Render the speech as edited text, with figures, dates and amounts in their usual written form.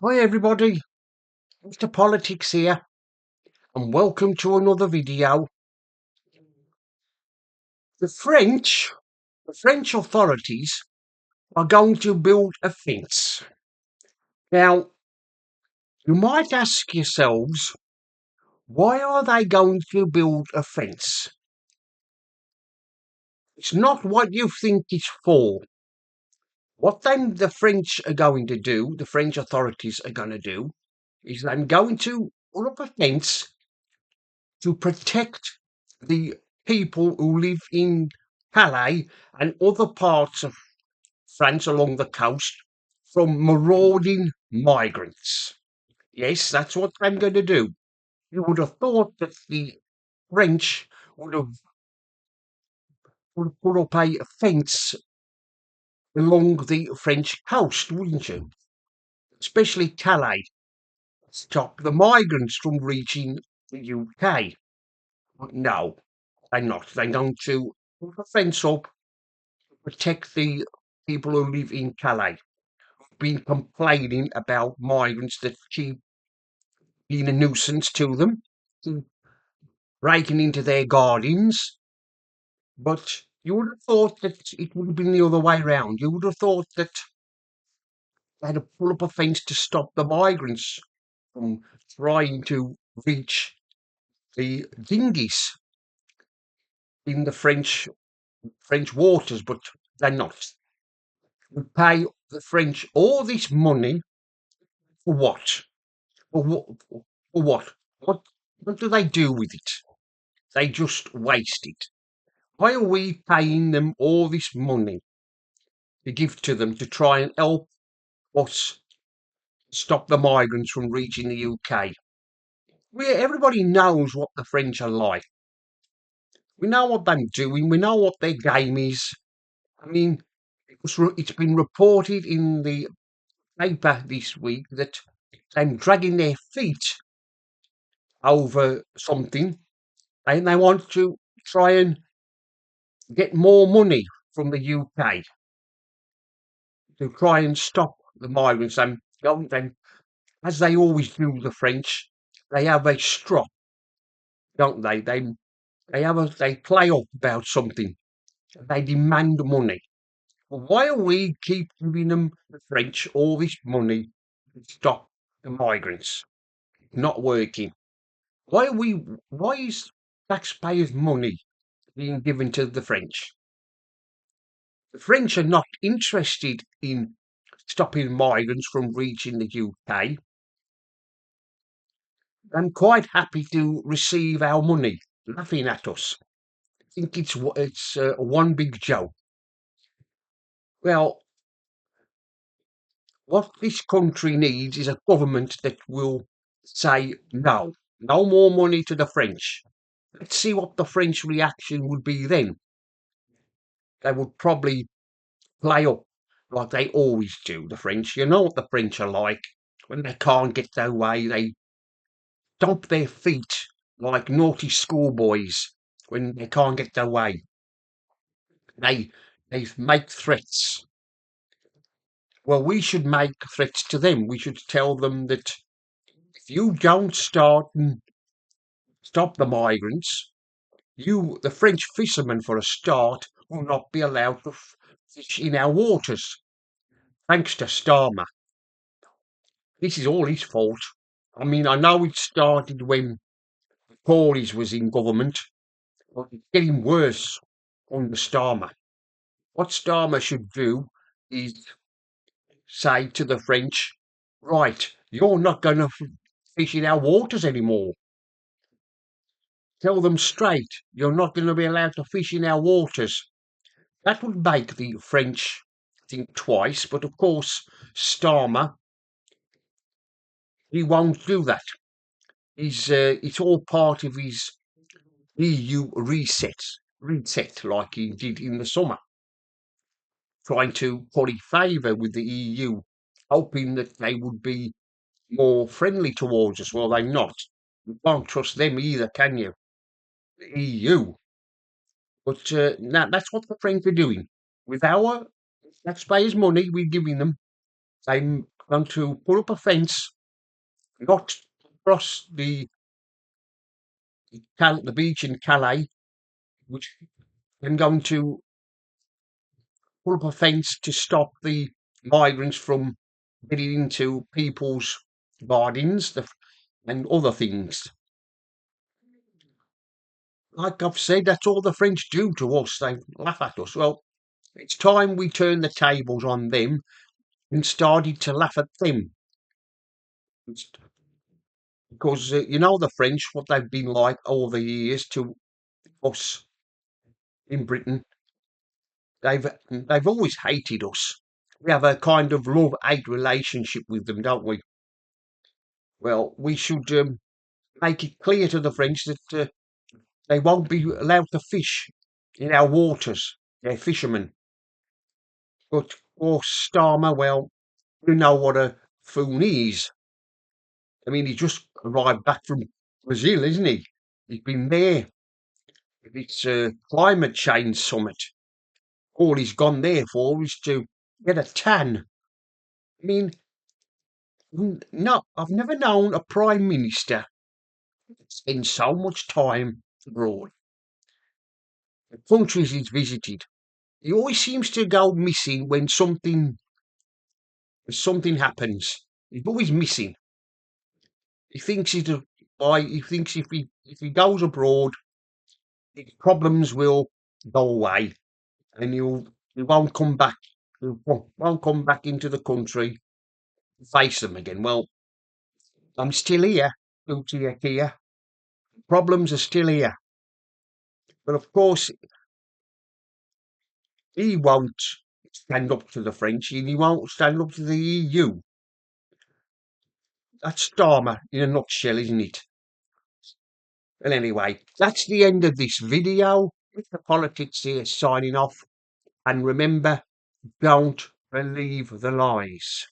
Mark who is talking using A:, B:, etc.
A: Hi everybody, Mr. Politics here, and welcome to another video. The French authorities are going to build a fence. Now, you might ask yourselves, why are they going to build a fence? It's not what you think it's for. What the French are going to do, the French authorities are going to do, is they're going to put up a fence to protect the people who live in Calais and other parts of France along the coast from marauding migrants. Yes, that's what I'm going to do. You would have thought that the French would have put up a fence along the French coast, wouldn't you? Especially Calais, stop the migrants from reaching the UK. But no, they're not. They're going to put a fence up to protect the people who live in Calais. Been complaining about migrants that keep being a nuisance to them, breaking into their gardens. But you would have thought that it would have been the other way round. You would have thought that they had to pull up a fence to stop the migrants from trying to reach the dinghies in the French waters, but they're not. We pay the French all this money for what? For what? For what? What do they do with it? They just waste it. Why are we paying them all this money to give to them to try and help us stop the migrants from reaching the UK? Everybody knows what the French are like. We know what they're doing. We know what their game is. I mean, it's been reported in the paper this week that they're dragging their feet over something and they want to try and get more money from the UK to try and stop the migrants. And then, as they always do, the French, they have a strop, don't they? They play up about something. They demand money. Well, why are we keep giving them, the French, all this money to stop the migrants? Not working. Why are we? Why is taxpayers' money being given to the French? The French are not interested in stopping migrants from reaching the UK. I'm quite happy to receive our money, laughing at us. I think it's one big joke. Well, what this country needs is a government that will say no, no more money to the French. Let's see what the French reaction would be then. They would probably play up like they always do, the French. You know what the French are like. When they can't get their way, they stomp their feet like naughty schoolboys when they can't get their way. They they make threats. Well, we should make threats to them. We should tell them that if you don't start and stop the migrants, the French fishermen for a start, will not be allowed to fish in our waters. Thanks to Starmer. This is all his fault. I mean, I know it started when the Tories was in government, but it's getting worse under Starmer. What Starmer should do is say to the French, right, you're not going to fish in our waters anymore. Tell them straight, you're not going to be allowed to fish in our waters. That would make the French think twice, but of course, Starmer, he won't do that. It's all part of his EU reset like he did in the summer, trying to curry favour with the EU, hoping that they would be more friendly towards us. Well, they're not. You can't trust them either, can you? The EU. But that's what the French are doing. With our taxpayers' money, we're giving them. They going to put up a fence, not across the beach in Calais, which I'm going to put up a fence to stop the migrants from getting into people's gardens and other things. Like I've said, that's all the French do to us. They laugh at us. Well, it's time we turn the tables on them and started to laugh at them. Because you know the French, what they've been like all the years to us in Britain. They've always hated us. We have a kind of love-hate relationship with them, don't we? Well, we should make it clear to the French that they won't be allowed to fish in our waters. They're fishermen. But poor Starmer, well, you know what a fool he is. I mean, he just arrived back from Brazil, isn't he? He's been there. It's a climate change summit. All he's gone there for is to get a tan. I mean, no, I've never known a prime minister spend so much time abroad. The countries he's visited, he always seems to go missing when something happens. He's always missing. He thinks he's a, why he thinks if he goes abroad, his problems will go away, and he won't come back. He won't come back into the country, face them again. Well, I'm still here, Lucia here. Problems are still here, but of course he won't stand up to the French, and he won't stand up to the EU. That's Starmer in a nutshell, isn't it? Well, anyway, that's the end of this video. Mr. Politics here signing off. And remember, don't believe the lies.